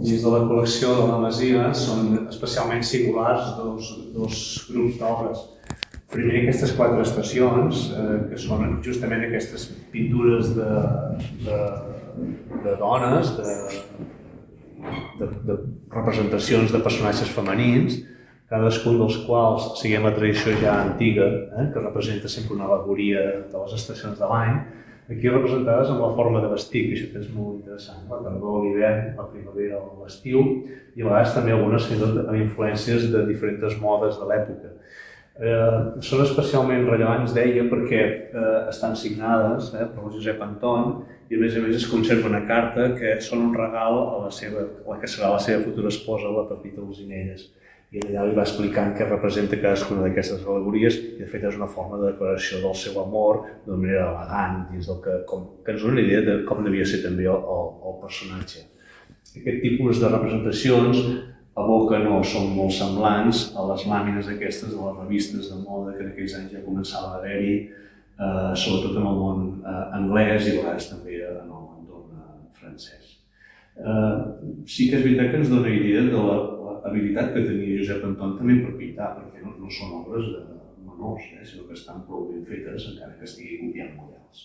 dins de la col·lecció de la Masia són especialment singulars dos grups d'obres. Primer, aquestes 4 estacions, que són justament aquestes pintures de dones, de representacions de personatges femenins, cadascun dels quals, seguint la tradició ja antiga, que representa sempre una al·legoria de les estacions de l'any, aquí representades amb la forma de vestir, que això és molt interessant. La tardor, l'hivern, la primavera, l'estiu, i a vegades també algunes fins i tot amb influències de diferents modes de l'època. Són especialment rellevants, deia, perquè estan signades per Josep Anton i a més es conserva una carta que són un regal a la que serà la seva futura esposa, la Pepita Olzinelles. I allà li va explicant què representa cadascuna d'aquestes al·legories i de fet és una forma de declaració del seu amor d'una manera elegant, dins del que ens dona una idea de com devia ser també el personatge. Aquest tipus de representacions evoquen o són molt semblants a les làmines aquestes de les revistes de moda que en aquells anys ja començava a haver-hi, sobretot en el món anglès i a vegades també en l'entorn francès. Sí que és veritat que ens dona idea de l'habilitat que tenia Josep Anton també per pintar, perquè no són obres menors, sinó que estan prou ben fetes encara que estigui copiant models.